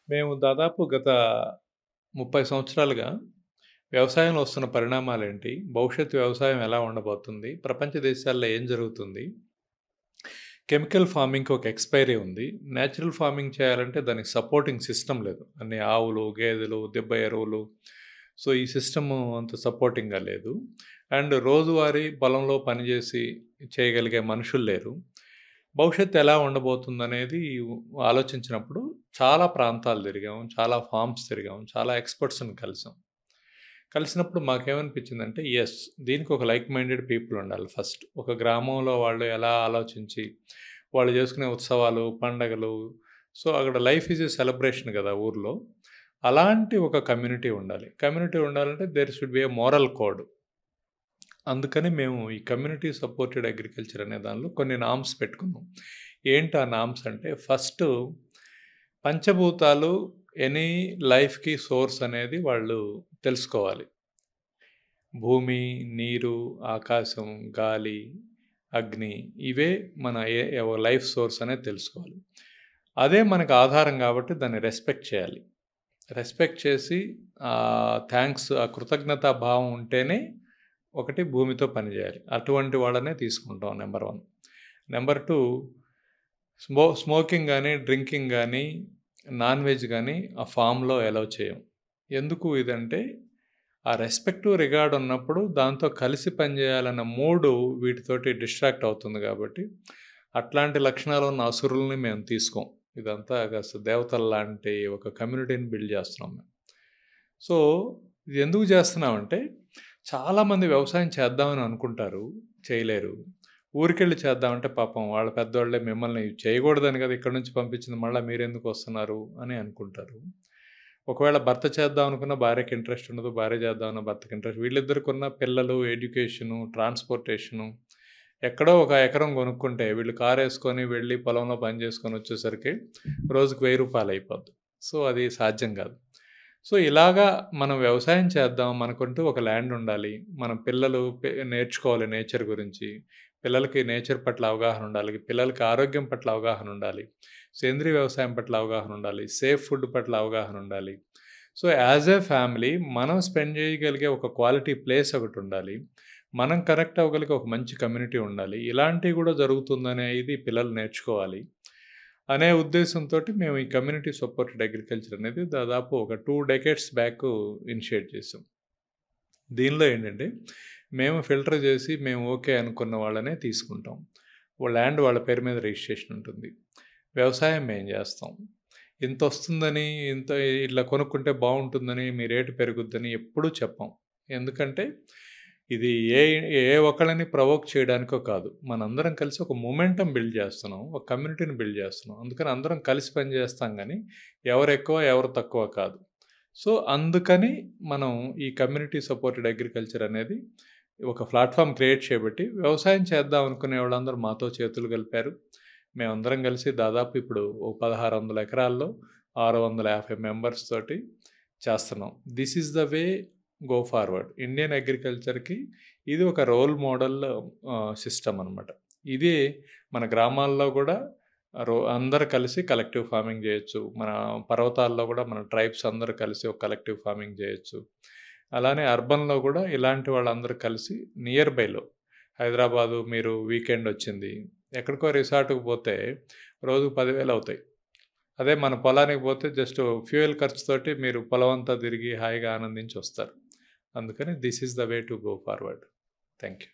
మేము దాదాపు గత 30 సంవత్సరాలుగా వ్యవసాయంలో వస్తున్న పరిణామాలేంటి? భవిష్యత్తు వ్యవసాయం ఎలా ఉండబోతుంది? ప్రపంచ దేశాల్లో ఏం జరుగుతుంది? కెమికల్ ఫార్మింగ్‌కి ఒక ఎక్స్‌పైరీ ఉంది. నేచురల్ ఫార్మింగ్ చేయాలంటే దానికి సపోర్టింగ్ సిస్టమ్ లేదు. అన్ని ఆవులు, గేదెలు, దిబ్బ ఎరువులు. సో, ఈ సిస్టము అంత సపోర్టింగ్‌గా లేదు. అండ్ రోజువారీ పొలంలో పనిచేసి చేయగలిగే మనుషులు లేరు. భవిష్యత్తు ఎలా ఉండబోతుందనేది ఆలోచించినప్పుడు చాలా ప్రాంతాలు తిరిగాం. చాలా ఫార్మ్స్ తిరిగాం. చాలా ఎక్స్‌పర్ట్స్‌ని కలిసాం. కలిసినప్పుడు మాకేమనిపించిందంటే, యెస్, దీనికి ఒక లైక్ మైండెడ్ పీపుల్ ఉండాలి ఫస్ట్. ఒక గ్రామంలో వాళ్ళు ఎలా ఆలోచించి, వాళ్ళు చేసుకునే ఉత్సవాలు, పండగలు, సో, అక్కడ లైఫ్ ఈజ్ ఎ సెలబ్రేషన్ కదా ఊర్లో. అలాంటి ఒక కమ్యూనిటీ ఉండాలి. కమ్యూనిటీ ఉండాలంటే there should be a moral code. అందుకని మేము ఈ కమ్యూనిటీ సపోర్టెడ్ అగ్రికల్చర్ అనే దానిలో కొన్ని నార్మ్స్ పెట్టుకున్నాం. ఏంటి ఆ నార్మ్స్ అంటే, ఫస్టు పంచభూతాలు ఎనీ లైఫ్‌కి సోర్స్ అనేది వాళ్ళు తెలుసుకోవాలి. భూమి, నీరు, ఆకాశం, గాలి, అగ్ని, ఇవే మన లైఫ్ సోర్స్ అనేది తెలుసుకోవాలి. అదే మనకు ఆధారం కాబట్టి దాన్ని రెస్పెక్ట్ చేయాలి. రెస్పెక్ట్ చేసి థాంక్స్, ఆ కృతజ్ఞతా భావం ఉంటేనే ఒకటి భూమితో పని చేయాలి. అటువంటి వాళ్ళనే తీసుకుంటాం నంబర్ 1. నంబర్ 2, స్మోకింగ్ గానీ, డ్రింకింగ్ గానీ, నాన్ వెజ్ గానీ ఆ ఫామ్‌లో అలౌ చేయం. ఎందుకు ఇదంటే, ఆ రెస్పెక్ట్, రిగార్డ్ ఉన్నప్పుడు దాంతో కలిసి పనిచేయాలన్న మూడు వీటితోటి డిస్ట్రాక్ట్ అవుతుంది కాబట్టి, అట్లాంటి లక్షణాలు ఉన్న అసురుల్ని మేము తీసుకోం. ఇదంతా కాస్త దేవతల్లాంటి ఒక కమ్యూనిటీని బిల్డ్ చేస్తున్నాం మేము. సో, ఇది ఎందుకు చేస్తున్నామంటే, చాలామంది వ్యవసాయం చేద్దామని అనుకుంటారు, చేయలేరు. ఊరికెళ్ళి చేద్దామంటే పాపం వాళ్ళ పెద్దోళ్ళే మిమ్మల్ని చేయకూడదని కదా ఇక్కడి నుంచి పంపించింది, మళ్ళా మీరెందుకు వస్తున్నారు అని అనుకుంటారు. ఒకవేళ భర్త చేద్దాం అనుకున్న భార్యకి ఇంట్రెస్ట్ ఉండదు. భార్య చేద్దామన్న భర్తకి ఇంట్రెస్ట్. వీళ్ళిద్దరికున్న పిల్లలు, ఎడ్యుకేషను, ట్రాన్స్‌పోర్టేషను, ఎక్కడో ఒక ఎకరం కొనుక్కుంటే వీళ్ళు కారేసుకొని వెళ్ళి పొలంలో పని చేసుకొని వచ్చేసరికి రోజుకి రూ. 1000 అయిపోద్ది. సో, అది సాధ్యం కాదు. సో, ఇలాగా మనం వ్యవసాయం చేద్దాం. మనకంటూ ఒక ల్యాండ్ ఉండాలి. మన పిల్లలు నేర్చుకోవాలి నేచర్ గురించి. పిల్లలకి నేచర్ పట్ల అవగాహన ఉండాలి. పిల్లలకి ఆరోగ్యం పట్ల అవగాహన ఉండాలి. సేంద్రీయ వ్యవసాయం పట్ల అవగాహన ఉండాలి. సేఫ్ ఫుడ్ పట్ల అవగాహన ఉండాలి. సో, యాజ్ ఎ ఫ్యామిలీ మనం స్పెండ్ చేయగలిగే ఒక క్వాలిటీ ప్లేస్ ఒకటుండాలి. మనం కనెక్ట్ అవ్వగలిగే ఒక మంచి కమ్యూనిటీ ఉండాలి. ఇలాంటివి కూడా జరుగుతుందనేది పిల్లలు నేర్చుకోవాలి అనే ఉద్దేశంతోటి మేము ఈ కమ్యూనిటీ సపోర్టెడ్ అగ్రికల్చర్ అనేది దాదాపు ఒక 2 డెకేడ్స్ బ్యాక్ ఇనిషియేట్ చేసాం. దీనిలో ఏంటంటే, మేము ఫిల్టర్ చేసి మేము ఓకే అనుకున్న వాళ్ళనే తీసుకుంటాం. ల్యాండ్ వాళ్ళ పేరు మీద రిజిస్ట్రేషన్ ఉంటుంది. వ్యవసాయం మేము చేస్తాం. ఇంతొస్తుందని, ఇట్లా కొనుక్కుంటే బావుంటుందని, మీ రేటు పెరుగుద్దని ఎప్పుడూ చెప్పం. ఎందుకంటే, ఇది ఏ ఏ ఒక్కళ్ళని ప్రవోక్ చేయడానికో కాదు. మనందరం కలిసి ఒక మొమెంటమ్ బిల్డ్ చేస్తున్నాం. ఒక కమ్యూనిటీని బిల్డ్ చేస్తున్నాం. అందుకని అందరం కలిసి పని చేస్తాం గానీ, ఎవరెక్కువ, ఎవరు తక్కువ కాదు. సో, అందుకని మనం ఈ కమ్యూనిటీ సపోర్టెడ్ అగ్రికల్చర్ అనేది ఒక ప్లాట్‌ఫార్మ్ క్రియేట్ చేయబట్టి, వ్యవసాయం చేద్దాం అనుకునే వాళ్ళందరూ మాతో చేతులు కలిపారు. మేమందరం కలిసి దాదాపు ఇప్పుడు ఓ 1600 ఎకరాల్లో 650 మెంబర్స్ తోటి చేస్తున్నాం. This is the way go forward. Indian అగ్రికల్చర్‌కి ఇది ఒక రోల్ మోడల్ సిస్టమ్ అనమాట. ఇదే మన గ్రామాల్లో గూడా అందరూ కలిసి కలెక్టివ్ ఫార్మింగ్ జేయొచ్చు. మన పర్వతాల్లో గూడా మన ట్రైబ్స్ అందరూ కలిసి ఒక కలెక్టివ్ ఫార్మింగ్ జేయొచ్చు. అలానే అర్బన్‌లో గూడా ఇలాంటి వాళ్ళందరూ కలిసి నియర్ బైలో, హైదరాబాదు మీరు వీకెండ్ వచ్చింది, ఎక్కడికో రిసార్ట్‌కి పోతే రోజుకు 10,000 అవుతాయి. అదే మన పొలానికి పోతే జస్ట్ ఫ్యూయల్ ఖర్చుతోటి మీరు పొలం అంతా తిరిగి హాయిగా ఆనందించి వస్తారు. అందుకని this is the way to go forward. Thank you.